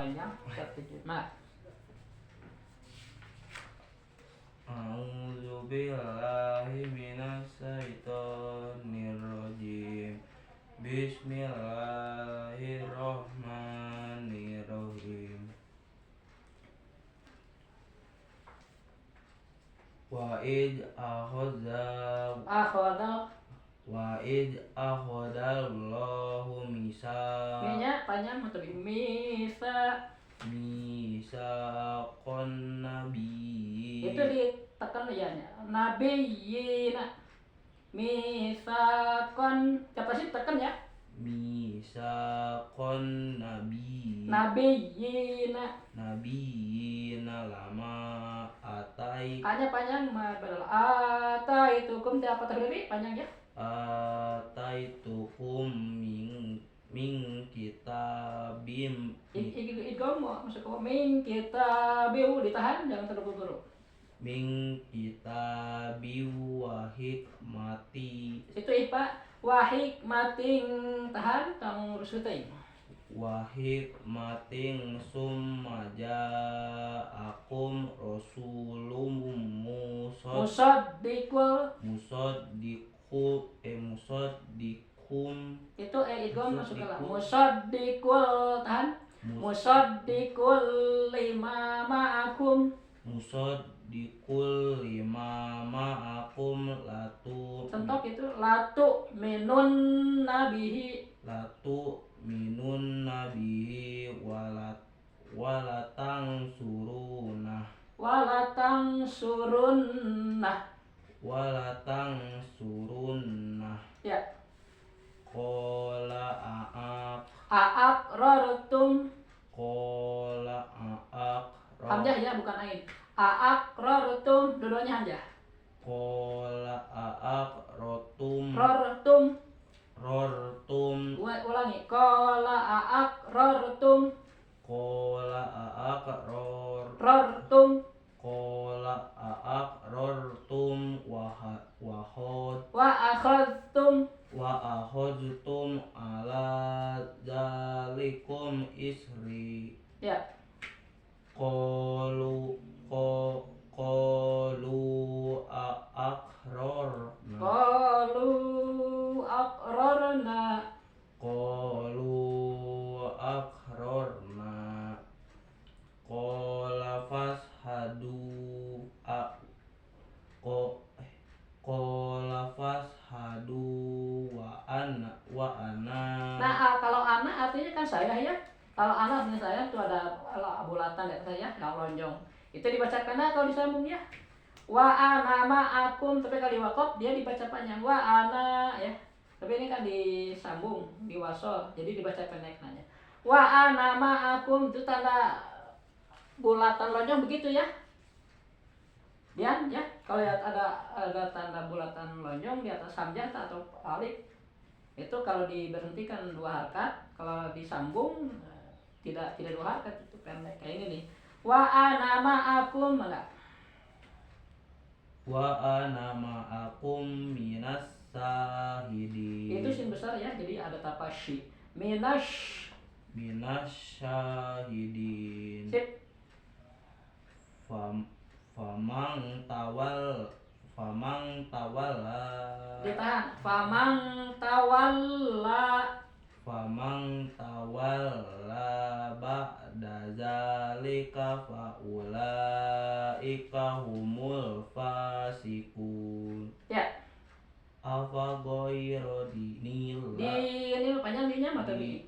lainnya tertuju. Nah, A'udzu billahi minas syaitonir rajim. Bismillahirrahmanirrahim. Wa id akhadha akhadallahu minyak panjang atau misa misaqon nabi. itu ditekan ya nabiyina misakon siapa sih tekan ya Misaqon nabi nabiyina lama atai hanya panjang badal ata itu hukum apa terdiri panjang ya ataitukum min kitabim idgom masuk ke min kita biu ditahan jangan terburu-buru min kitabi wa hikmati itu ipa wahik mating tahan tang urus teuing wa hikmatin summa ja'akum rasulun musaddiqul musaddiqum itu idgom masuk ke musaddiqul tahan musaddiqul lima ma'akum musaddiqul lima ma'akum contoh itu latu minun nabihi walatang surunah ya qala aqrartum hamzah ya bukan ain aqrartum dua-duanya hamzah qala aqratum ulangi qala aqrartum wa akhadtum ala dzalikum isri ya qalu aqrarna qala fashhadu wa ana nah kalau ana artinya kan saya ya kalau ana artinya saya itu ada bulatan ya saya yang lonjong itu dibacakan kalau disambung ya wa ana ma'akum tapi kalau di wakaf dia dibaca panjang wa ana ya tapi ini kan disambung di wasol jadi dibaca pendek nanya wa ana ma'akum itu tanda bulatan lonjong begitu ya Dian ya kalau ada tanda bulatan lonjong di atas hamzah atau alif itu kalau diberhentikan 2 harakat kalau disambung tidak 2 harakat itu pendek kayak ini nih wa ana ma'akum enggak wa ana ma'akum minas sahidin itu sin besar ya jadi ada tapasy minas syahidin sip famang tawalla ditahan famang tawalla ba'da zalika faulaika humul fasiqun ya afa ghairu dinil panjang dinya mata di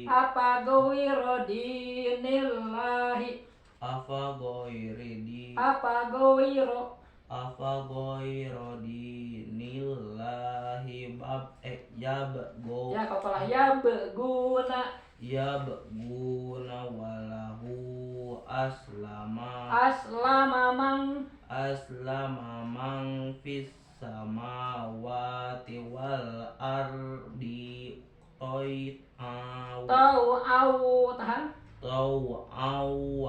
apa ghairu dinillahi afa ghairi afa ghairu dinillahi yabghu ya kalau yabghuna walahu aslama man fis samawati wal ardi tau'aw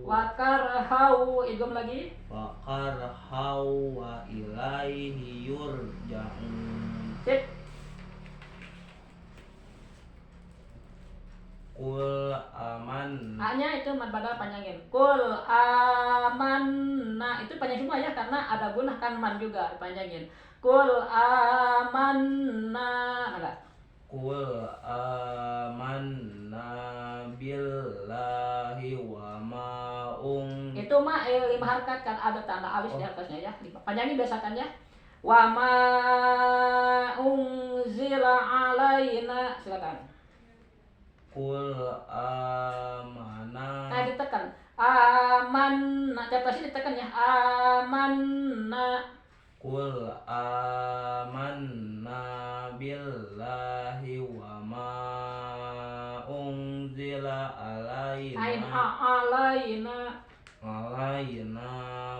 wa karhau idgham lagi wa karhau wa ilaihi yurja'un sip Kul aman. A-nya itu mad badal panjangin. Kul amanna itu panjang semua ya karena ada gunah kan man juga panjangin. Kul amanna ada. Kul amanna billahi wa ma Itu mah 5 harkat kan ada tanda alif di atasnya ya. Panjangin biasakan ya. Wa ma unzila alaina silakan. Kul amana. Nah ditekan amanna atasnya ditekan ya amanna. Kul amanna billahi wa ma unzila Ain alaina alaina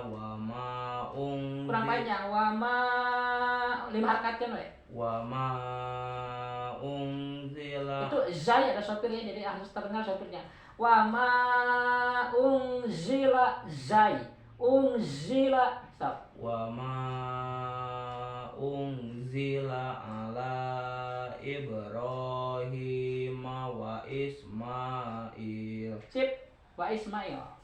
wa ma kurang panjang wa ma 5 harkat kan we. Wa ma unzila. Itu zai ada sopirnya jadi harus terdengar sopirnya. Wa ma unzila zai unzila stop. Wa ma unzila ala Ibrahim wa Ismail. Sip. Wa Ismail.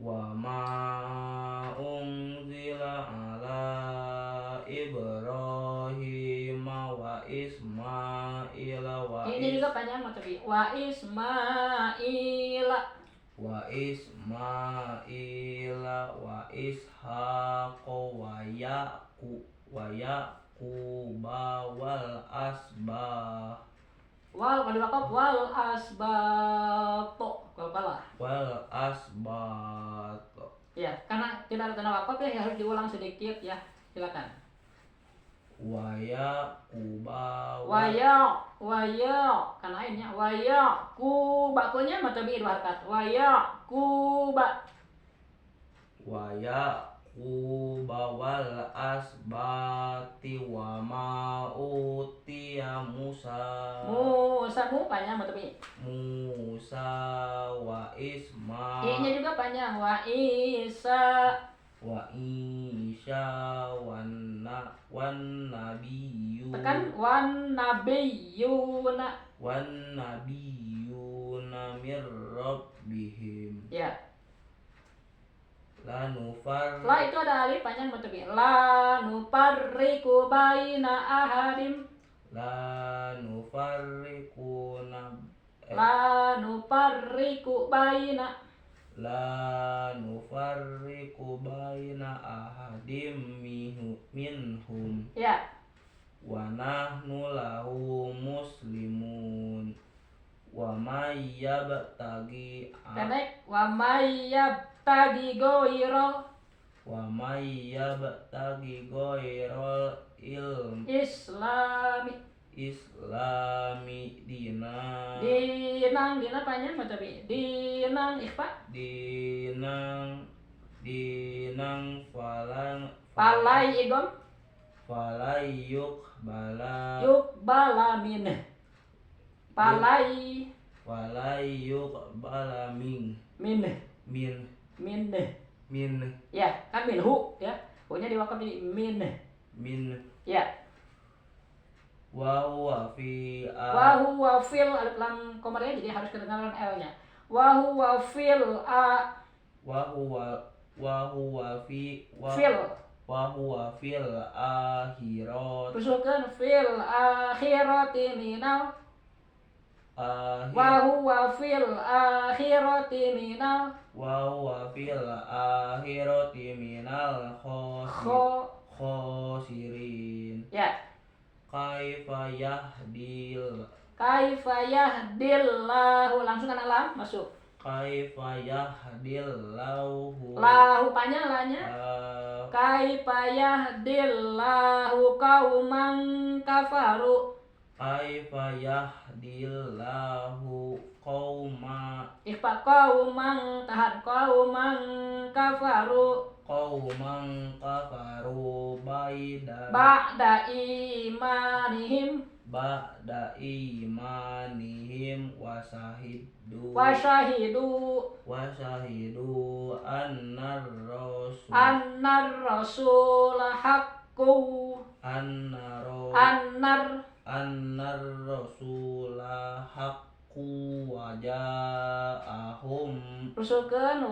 Wa ma unzila ala Ibrahim wa Ismail wa Ini juga panjang tapi wa Ismail. Wa Ismail wa Ishaq wa Yaquba wal asbah. Wal kalau wakaf wal asbato kalau Wal asbat. ya karena tidak ada tanda wakaf ya harus diulang sedikit ya silakan. Wa Yaquba Waya kan lainnya waya kubakunya matabi 2 harkat waya kuba. Wa Yaquba wal asbati wa ma utiya Musa mu panjang matabi. Musa wa Ismail. I-nya juga panjang wa Isa wan nabiyyu. tekan wan nabiyuna Mir rabbihim. ya. La nufar. La itu ada alif panjang matabi. La nufarriqu baina ahadim. La nufarriqu La nufarriqu baina. La nufarriqu baina ahadim minhum. Ya. Wa nahnu lahu muslimun. Wa may yabtagi Pendek wa may yabtagi ghaira Wa may yabtagi ghairal islami dinang panjang matabi. Dinang ikhfa. dinang Palai igom falayuk yuk balamin. Palai falayuk balamin min ya kan minhu ya punya diwakaf jadi min ya. wa huwa fil alif lam komarnya jadi harus kedengaran L-nya. Wa huwa fil akhirat. Teruskan fil akhirati minal. Wa huwa fil akhirati minal khosirin. ya. Kaifa yahdillahu langsung kan alam masuk. Kaifa yahdillahu Lahu panjang lahnya. Kaifa yahdillahu qauman kafaru. Kaifa yahdillahu qauma. Ikhfa qauman tahan qauman kafaru. Qauman kafaru Ba'da imanihim wasyahidu annar rasul haqqu. annar rasula haqqu wa ja'ahum Rusukeun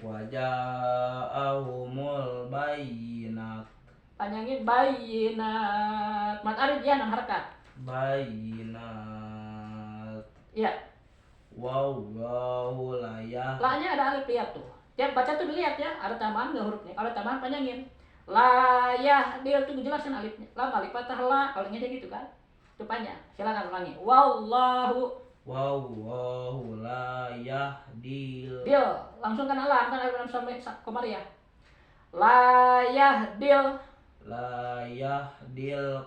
waja'ahumul bayyinat panjangin bayyinat mat arif ya nang harkat bayyinat ya wallahu la la-nya ada alif lihat tuh tiap baca tuh dilihat ya ada tambahan nggak hurufnya kalau tambahan panjangin la yahdil tuh jelasin alifnya lam alif fathah la kalau aja gitu kan itu panjang silakan ulangi wallahu la yahdil dil langsung kan alam kan alif lam sampai komariah la yahdil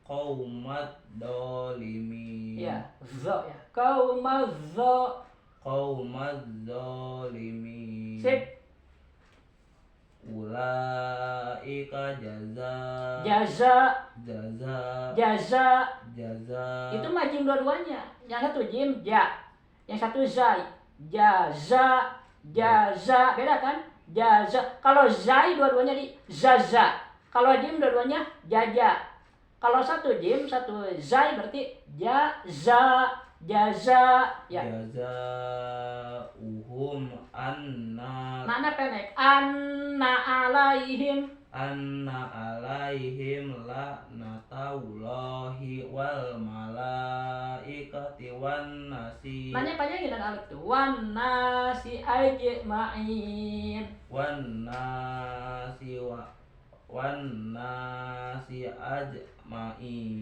qaumat dolimin ya zo ya qaumaz zalimin sip ulaika jaza jaza itu mah jim dua-duanya yang satu jim ja yang satu zai jaza beda kan jaza kalau zai dua-duanya di zaza kalau jim dua-duanya jaja kalau satu jim satu zai berarti jaza ya jazaa'uhum anna pendek anna alaihim la'natullahi wal malaikati wan nasi nanya panjangin dan alif tuh wan nasi ajma'in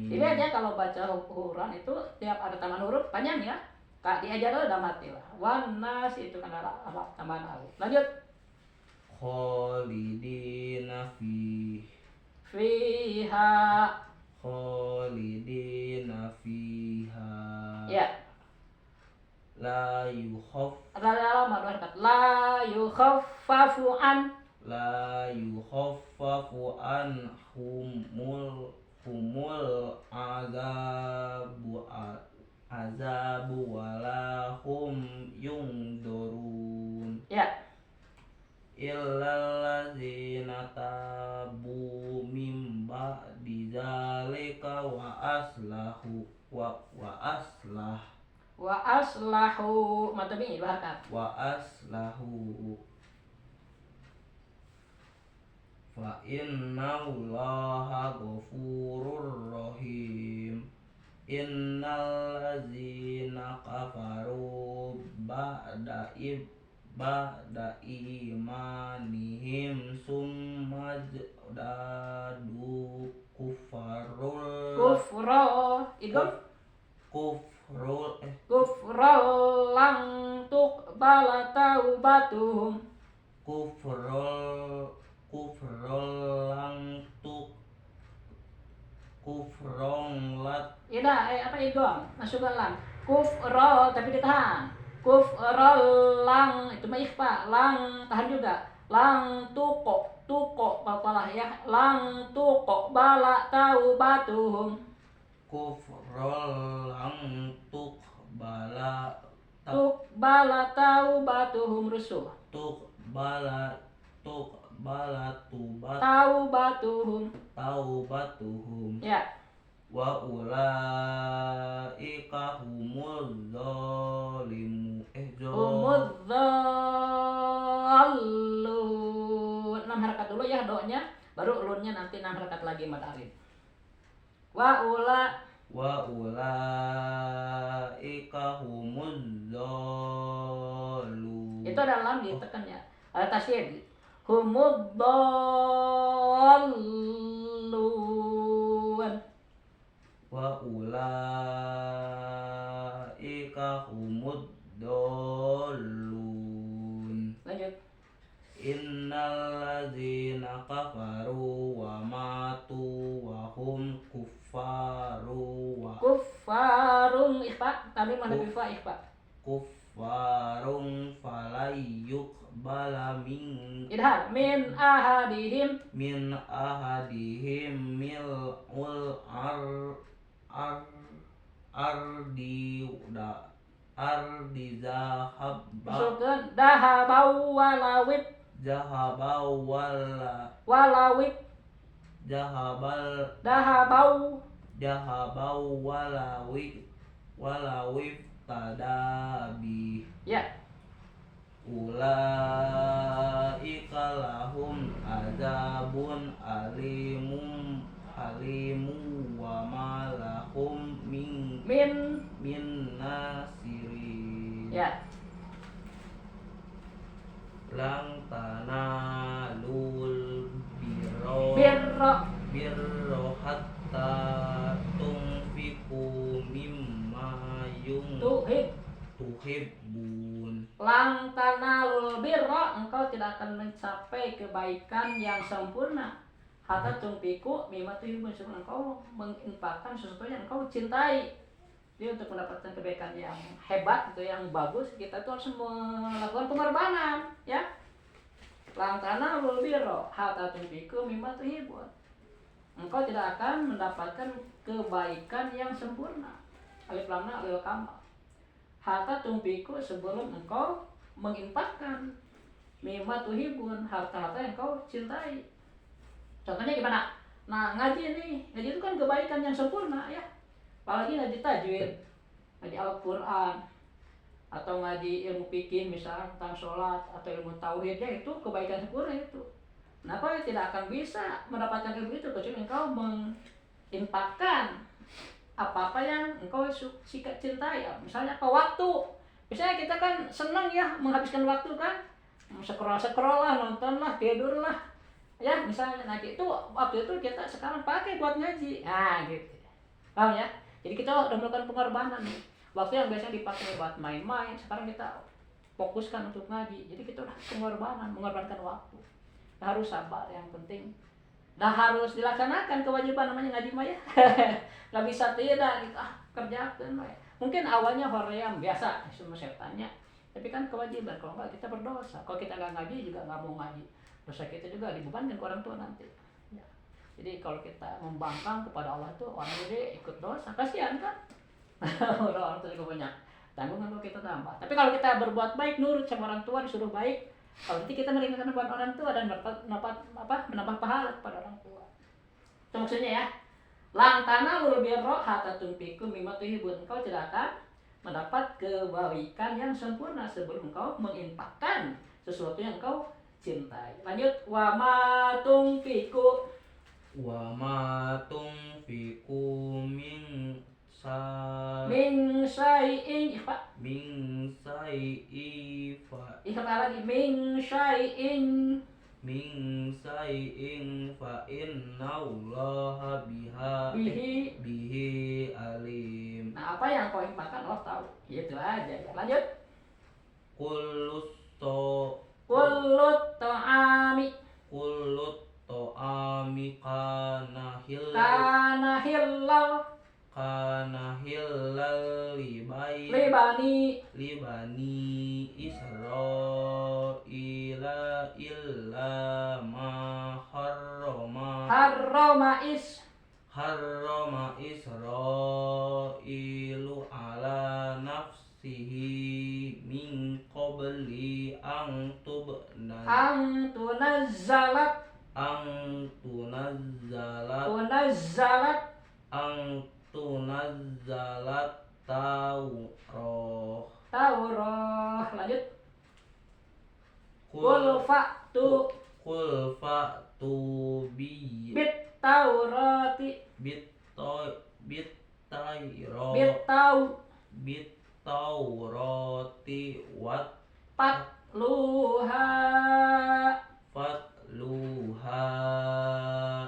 ini aja kalau baca Quran itu tiap ada tambahan huruf panjang ya kak diajar dulu udah mati lah wan nasi itu kan ada tambahan alif lanjut khalidina fiha ya la yukhaffafu anhumul azabu wala hum yungdurun ya illal ladzina tabu mim ba'di zalika wa aslahu matabi bahkan wa aslahu fa innallaha ghafurur rahim innal ladzina kafaru ba'da imanihim summa jadadu kufrul lang tuqbala taubatuhum kufrul kufrong lat ya dah apa idgham masukkan lam kufrol tapi ditahan kufrol lang itu mah ikhfa lang tahan juga lang tuko papalah ya lang tuko bala taubatuhum kufrol lang bala taubatuhum rusuh taubatuhum ya wa ulaika humuz zalimun zallun 6 harakat dulu ya doanya baru lunnya nanti 6 harakat lagi mad alif wa ulaika humuz zallun itu ada lam ditekan ya ada tasydid humuddallun wa ulaika humuddallun lanjut innal ladzina kafaru wa matu wa hum kuffarun ikhfa kami mana ikhfa kuffarun falayyuk bala min ahadihim mil'ul ardi zahabau walawib dahabau walawif tadabi ya ulaika lahum azabun alimu wa malahum min nasirin ya lang tanalul birra birro hatta tunfiku mimma tuhibbun. Lang tanalul birra, engkau tidak akan mencapai kebaikan yang sempurna hatta tunfiku mimma tuhibbun, sebelum engkau menginfakkan sesuatu yang engkau cintai. Jadi untuk mendapatkan kebaikan yang hebat itu yang bagus, kita tuh harus melakukan pengorbanan, ya. Lang tanalul birra hatta tunfiku mimma tuhibbun. Engkau tidak akan mendapatkan kebaikan yang sempurna. Alif lam na lil kamal. Hatta tunfiku, sebelum engkau menginfakkan mimma tuhibbun, harta-harta yang kau cintai. Contohnya gimana? Nah, ngaji itu kan kebaikan yang sempurna, ya. Apalagi ngaji tajwid, ngaji Al-Quran, atau ngaji ilmu fikih misalnya tentang sholat atau ilmu tauhid, ya itu kebaikan sempurna itu. Nah, kau tidak akan bisa mendapatkan ilmu itu kecuali engkau menginfakkan apa-apa yang engkau cintai. Misalnya ke waktu, misalnya kita kan senang ya menghabiskan waktu kan, scroll lah, nonton lah, tidur lah, ya misalnya. Nah itu waktu itu kita sekarang pakai buat ngaji, nah gitu, paham ya? Jadi kita udah melakukan pengorbanan. Waktu yang biasanya dipakai buat main-main, sekarang kita fokuskan untuk ngaji. Jadi kita udah mengorbankan waktu. Nah, harus sabar, yang penting. Nah, harus dilaksanakan kewajiban namanya ngaji mah ya. Nggak bisa tidak gitu, kerjakan. Mungkin awalnya hoream biasa, semua setannya. Tapi kan kewajiban, kalau nggak kita berdosa. Kalau kita nggak ngaji juga nggak mau ngaji. Dosa kita juga dibebankan ke orang tua nanti. Ya. Jadi kalau kita membangkang kepada Allah itu, orang gede ikut dosa, kasihan kan? Orang tua juga banyak tanggungan kalau kita tambah. Tapi kalau kita berbuat baik, nurut sama orang tua, disuruh baik, kalau nanti kita meringankan beban orang tua dan menambah pahala kepada orang tua. Itu maksudnya ya. Lang tanalul birra hatta tunfiqu mimma tuhibbun. Engkau tidak akan mendapat kebaikan yang sempurna sebelum engkau menginfakkan sesuatu yang engkau cintai. Lanjut, wa ma tunfiqu min syai'in fa innallaha bihi alim. Nah, apa yang kau infakkan Allah tahu. Itu aja ya. Lanjut. Kullut ta'ami kana hillal libani Israila illa ma harrama Israilu ala nafsihi min qabli an tunazzalat Taurah. Lanjut. Qul fa'tu bit taurati wat fatluha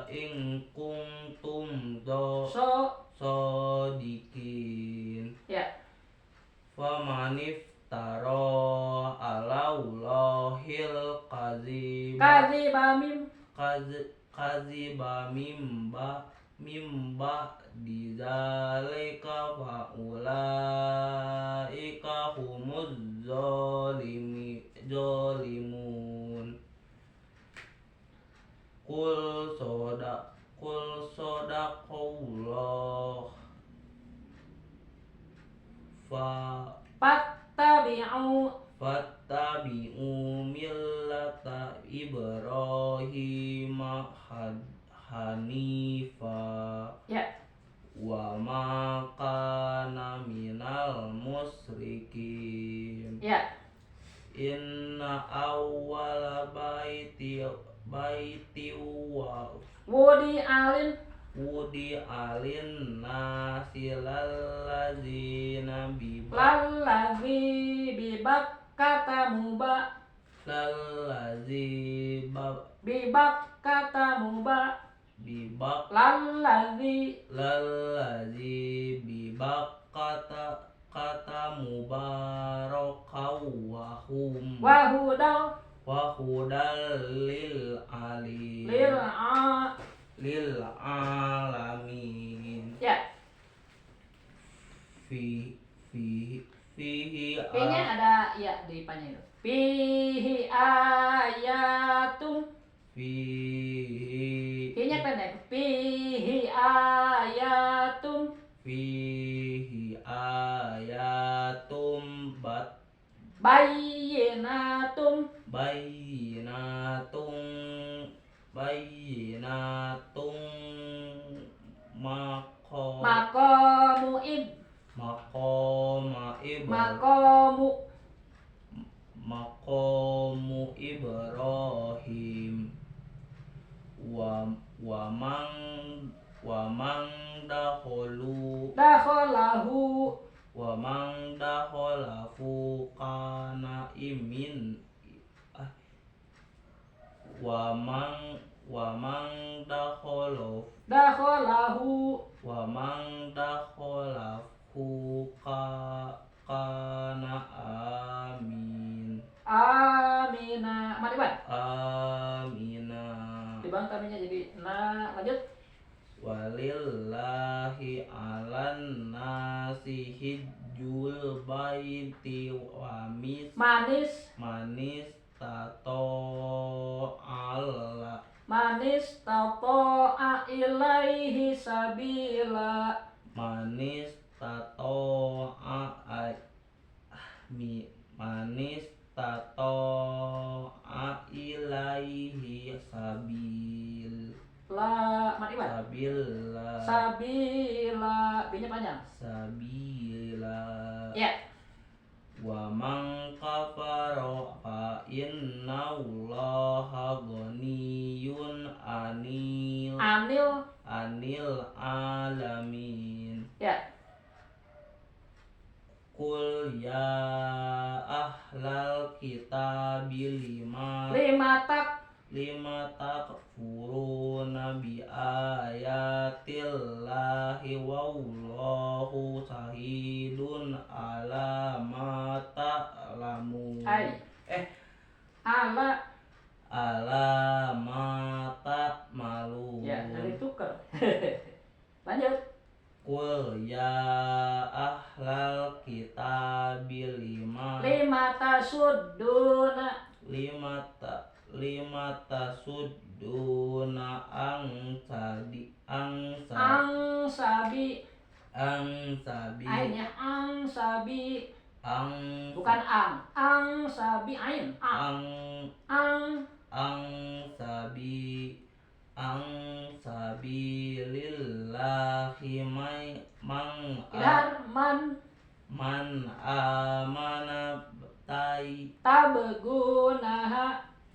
in kuntum sodikin. Ya. Famanif taro alaullahil kaziba mimba dizalika faulaika humuz zolimun. Kul sodaqallah fattabi'u millata Ibrahim hanifa Ya. wa ma kana minal musyrikin. Ya. Inna awwala baiti Wudi alin wudi alin nasi lallazina lallazi bibak kata muba lallazi bibak kata muba bibak lallazi bibak kata mubarakau wahum wahudal wahudal lil alim lil alamin. Ya. Fihi P-nya ada ya di depannya itu. Fihi ayatum. P-nya pendek. Fihi ayatum. Fihi ayatum Bayyinatum. Bayyinatung Maqamu maqamu Ibrahim wa mang dakhalahu wa mang dakhalahu kana imin wa mang dakhalahu kana amin amina. Madiban. amina. Dibang kaminya jadi lanjut. Walillahi 'alan nasi hijjul baiti wa manis tato'a ilaihi sabila. manis tato'a ilaihi Sabila. B-nya panjang. sabila. Ya. Wa man kafara fa innallaha ghaniyun anil alamin. Ya. Qul ya ahlal kitabi lima takfuruna bi ayatillahi wallahu sahidun ala ma ta'lamun. Ala ma ta'malun. Ya, dari tukar. Lanjut. Qul ya ahlal kitabi Lima tasudduna ang sabi. Ainnya ang sabi. Bukan ang sabi ain. Ang sabi lillahi man amana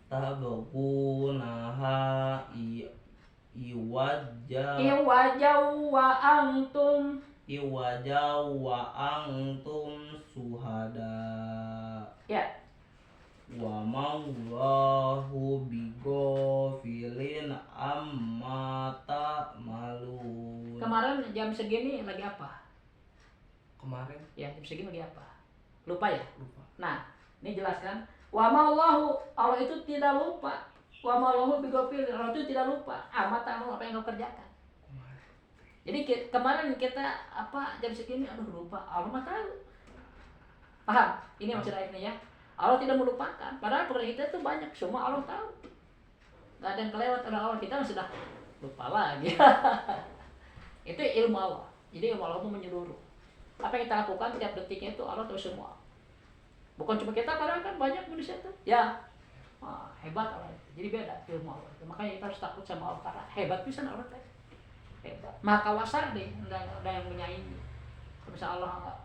tabgunaha iwajaw wa antum suhada. Ya. Wa mallahu bighafilin amma ta'malun. Kemarin jam segini lagi apa? Kemarin Ya, jam segini lagi apa? Lupa ya? lupa. Nah, ini jelaskan. Wa mallahu, Allah itu tidak lupa. Wa mallahu bighafilin, Allah itu tidak lupa. Amma ta'malun, apa yang kau kerjakan. Jadi kemarin kita jam segini lupa. Allah mah tahu. Paham? Ini maksud ayatnya ya. Allah tidak melupakan. Padahal pekerjaan kita itu banyak. Semua Allah tahu. Gak ada yang kelewat oleh Allah. Kita sudah lupa lagi. Itu ilmu Allah. Jadi ilmu Allah itu menyeluruh. Apa yang kita lakukan tiap detiknya itu Allah tahu semua. Bukan cuma kita, padahal kan banyak manusia itu. Ya. Hebat Allah itu. Jadi beda ilmu Allah itu. Makanya kita harus takut sama Allah karena hebat bisa Allah teh. Hebat. Maka wasar deh, ada yang menyaingi. Kalau misalnya Allah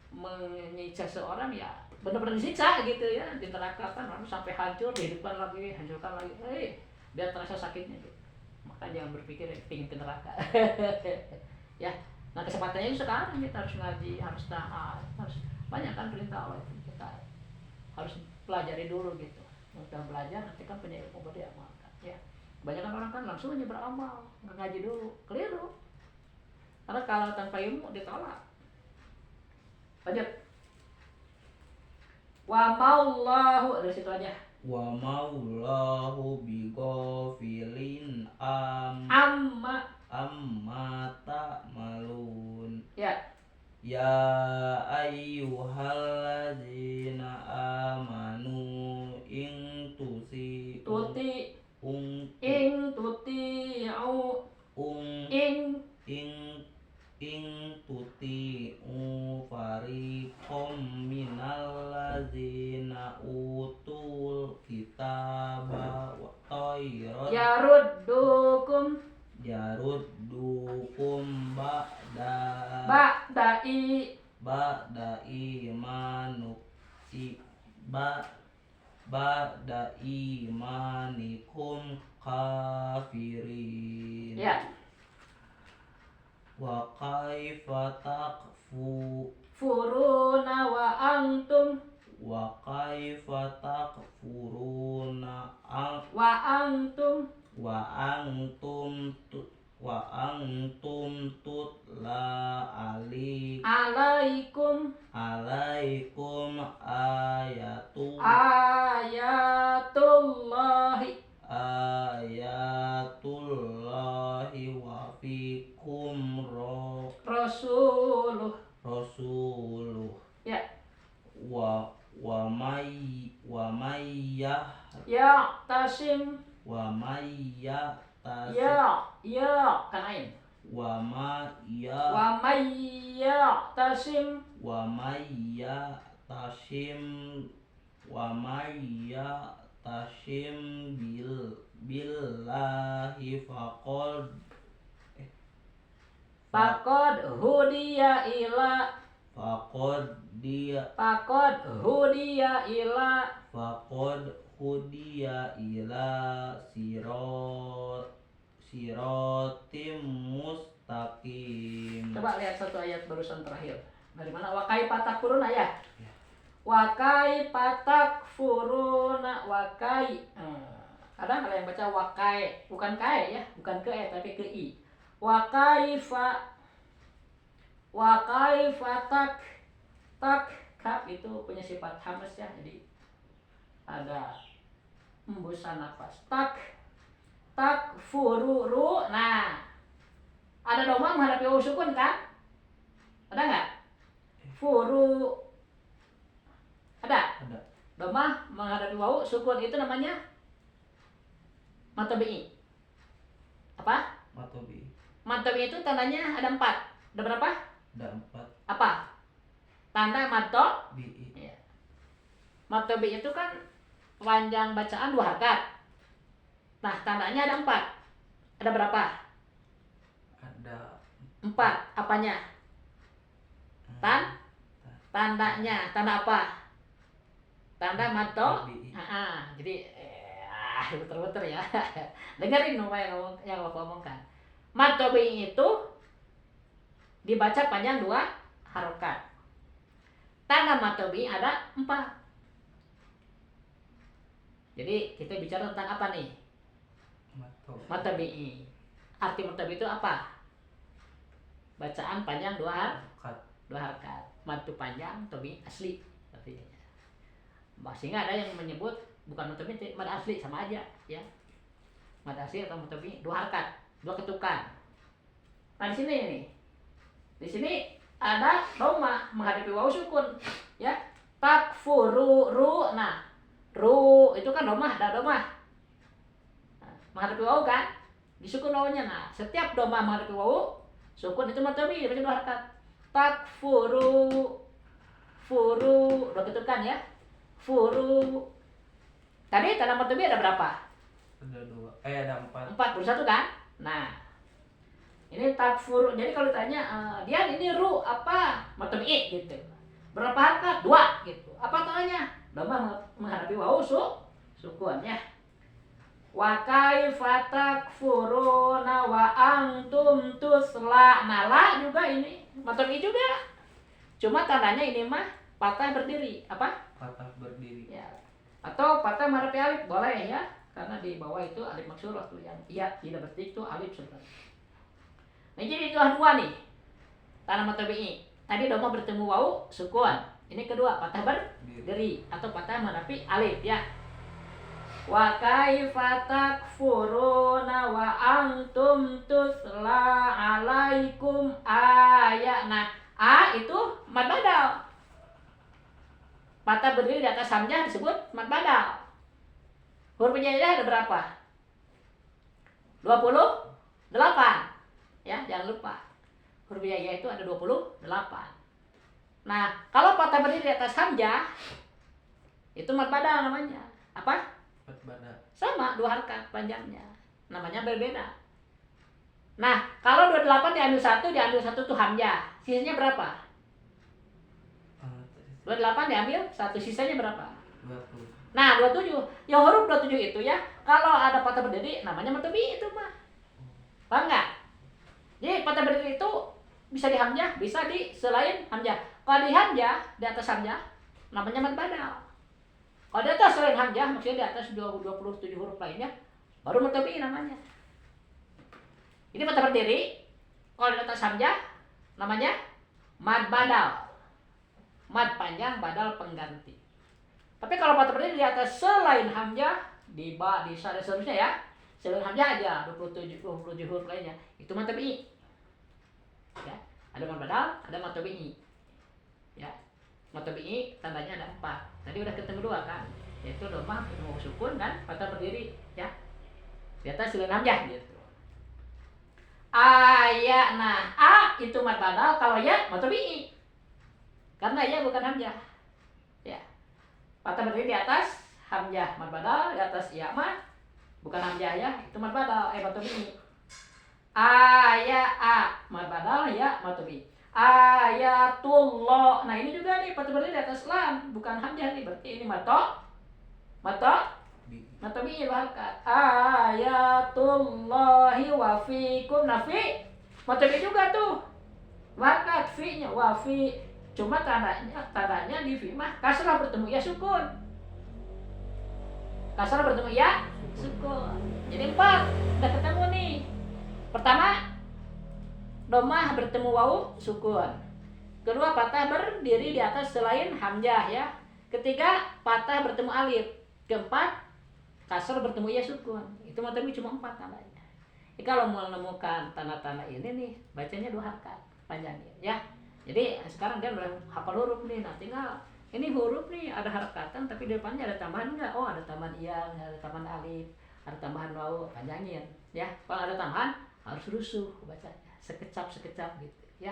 menyiksa seorang ya benar-benar disiksa gitu ya, di neraka kan lalu sampai hancur, dihidupkan lagi, hancurkan lagi. Biar terasa sakitnya gitu. Maka jangan berpikir pingin ke neraka. Ya. Nah kesempatannya itu sekarang kita harus ngaji, harus taat, harus banyak kan perintah Allah itu kita harus pelajari dulu gitu. Udah belajar nanti kan punya ilmu baru diamalkan. Ya, kebanyakan orang kan langsung aja beramal, nggak ngaji dulu, keliru. Karena kalau tanpa ilmu ditolak. Lanjut. Wa maulahu dari situ aja. Wa maullahu bighafilin amma ta'malun. Ya. Ya ayyuhalladzina amanu in tuti fariqom minalladzina utul kitaba wa tayrat yaruddukum ba'da imanikum kafirin. Ya. Wa kaifa Furuna wa antum wa antum tutla alaikum ayatullahi wa fikum rasuluh. Ya. wa Tasim. Kanain. Wa tasim billahi Faqad hudiya ila siratim mustaqim. Coba lihat satu ayat barusan terakhir. Dari mana? Wa kaifa takfuruna ya? Wa kaifa takfuruna kadang ada yang baca wakai, bukan kai ya, bukan ke tapi ke i. Wa kaifa kaf itu punya sifat hamas ya, jadi ada hembusan nafas. Takfuru. Nah, ada doma menghadapi wawu sukun kan? Ada nggak? Furu. Ada? Ada. Doma menghadapi wawu sukun itu namanya matobi'i. Apa? Matobi'i itu tandanya ada 4. Ada berapa? Ada 4. Apa? Tanda bi'i. Ya. Matobi'i itu kan panjang bacaan 2 harakat. Nah, tandanya ada 4. Ada berapa? Ada 4. Apanya? Tandanya. Tanda apa? Tanda matobi'i. Jadi betul-betul ya. Dengerin apa yang lo ngomongkan. Matobi'i itu dibaca panjang 2 harokat. Tanda matobi'i ada 4. Jadi kita bicara tentang apa nih? Matobi'i. Arti matobi'i itu apa? Bacaan panjang 2 harokat. Matu panjang, tobi asli. Artinya. Sehingga ada yang menyebut bukan matobi'i, mad asli sama aja ya. Mad asli atau matobi'i 2 harokat, 2 ketukan. Nah di sini nih. Di sini ada doma menghadapi wawu sukun ya. Takfuru ru. Nah, ru itu kan doma, ada doma. Nah, menghadapi wawu kan? Disukun wawunya. Nah, setiap doma menghadapi wawu sukun itu matobi'i baca 2 harokat. Takfuru. 2 ketukan ya. Furu. Tadi tanda matobi ada berapa? Ada 2. Ada 4. 4 per 1 kan? Nah, ini takfur. Jadi kalau ditanya dia ini ru apa? Matobi gitu. Berapa harkat? 2 gitu. Apa tanya? Domah menghadapi wau sukun ya. Wa kaifa takfuruna wa antum tusla. Nah, la juga ini matobi juga. Cuma tandanya ini mah patah berdiri. Apa? Patah berdiri. Ya. Atau patah menghadapi alif boleh ya. Karena di bawah itu alif maksurah tuh yang iya tidak berarti itu alif sebenarnya. Nah, jadi itu dua nih. Tanda matobi. Tadi domah bertemu wau sukun. Ini kedua patah berdiri atau patah menghadapi alif ya. Wa kaifa takfuruna wa antum tusla alaikum ayat. Nah, a itu mad badal. Patah berdiri di atas hamzah disebut mad badal. Huruf hijaiyah ada berapa? 28. Ya, jangan lupa. Huruf hijaiyah itu ada 28. Nah, kalau patah berdiri di atas hamzah itu mad badal namanya. Apa? Mad badal. Sama 2 harkat panjangnya. Namanya berbeda. Nah, kalau 28 diambil 1 tuh hamzah. Sisanya berapa? 28 diambil 1, sisanya berapa? 20. Nah, 27. Yang huruf 27 itu ya, kalau ada patah berdiri namanya matobi itu mah. Paham nggak? Jadi patah berdiri itu bisa di hamzah, bisa di selain hamzah. Kalau di hamzah, di atas hamzah namanya mad badal. Kalau di atas selain hamzah, maksudnya di atas 27 huruf lainnya, baru matobi namanya. Ini patah berdiri, kalau di atas hamzah namanya mad badal. Mad panjang, badal pengganti. Tapi kalau patah berdiri di atas selain hamzah, di ba, di sa, dan seterusnya ya, selain hamzah aja 27 huruf lainnya, itu mad tabi'i. Ya, ada mad badal, ada mad tabi'i. Ya, mad tabi'i tandanya ada 4. Tadi udah ketemu 2 kan, yaitu domah ketemu sukun dan patah berdiri ya. Di atas selain hamzah gitu. Ayat, nah a itu mad badal, kalau ya mad tabi'i. Karena ya bukan hamzah. Ya. Patah berdiri di atas hamzah mad badal, di atas ya mah bukan hamzah ya, itu mad badal mad tabi'i. Ayat a mad badal ya mad tabi'i. Ayatullah. Nah, ini juga nih patah berdiri di atas lam, bukan hamzah nih, berarti ini mad tabi'i harkat. Ayatullahi wa fikum. Nah, fi mad tabi'i juga tuh. Harkat fi-nya wa fi. Cuma tandanya di fi mah kasrah bertemu ya sukun. Kasrah bertemu ya sukun. Jadi 4 udah ketemu nih. Pertama, domah bertemu wau sukun. Kedua, patah berdiri di atas selain hamzah ya. Ketiga, patah bertemu alif. Keempat, kasrah bertemu ya sukun. Itu mah tapi cuma 4 tandanya. Jadi kalau mau menemukan tanda-tanda ini nih, bacanya 2 harkat panjangnya ya. Jadi sekarang dia udah hafal huruf nih, nah tinggal ini huruf nih ada harakatan tapi di depannya ada tambahan enggak? Oh, ada tambahan iya, ada tambahan alif, ada tambahan waw, panjangin ya. Kalau ada tambahan harus rusuh bacanya, sekecap gitu ya.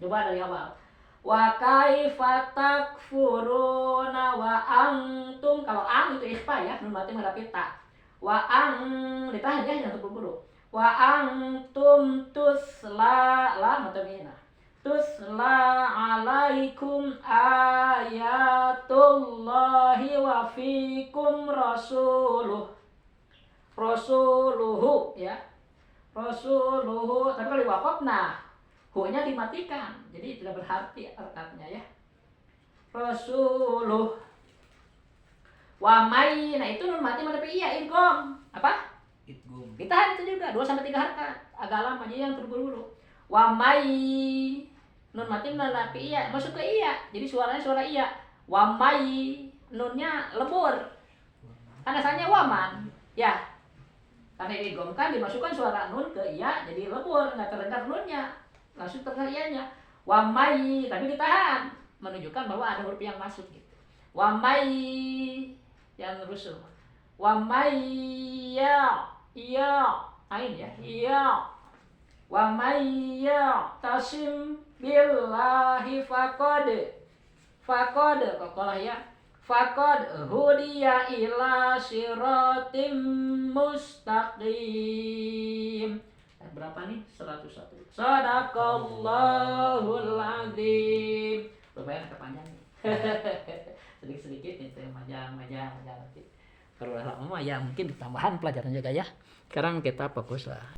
Coba dari awal. Wa kaifa takfuruna wa antum. Kalau ang itu ikhfa ya, nun mati menghadapi ta. Wa ang ditahan ya, jangan terburu-buru. Wa antum tusla la matamina. Tusla alaikum ayatullahi wa fikum rasuluhu ya. Rasuluhu, tapi kalau diwakaf nah hu-nya dimatikan. Jadi tidak berarti harkatnya ya. Rasuluh. Wa may, nah itu nun mati menghadapi iya idgham. Apa? Idgham. Ditahan itu juga 2 sampai 3 harkat. Agak lama jadi yang terburu-buru. Wa may, nun mati menghadapi iya, masuk ke iya. Jadi suaranya suara iya. Wa may, nunnya lembur. Kan asalnya waman. Ya. Karena ini idgham kan dimasukkan suara nun ke iya, jadi lembur, enggak terdengar nunnya. Langsung terdengar iyanya. Wa may, tapi ditahan, menunjukkan bahwa ada huruf yang masuk gitu. Wa may yang rusuh. Wa may ya ain ya. Iya. Wa may tasim billahi faqad. Faqad, kalau ya faqad hudiya ila siratim mustaqim. Berapa nih? 101. Sadaqallahul azim. Lumayan kepanjang nih. Sedikit-sedikit itu majang nanti. Kalau lama ya mungkin tambahan pelajaran juga ya. Sekarang kita fokus lah.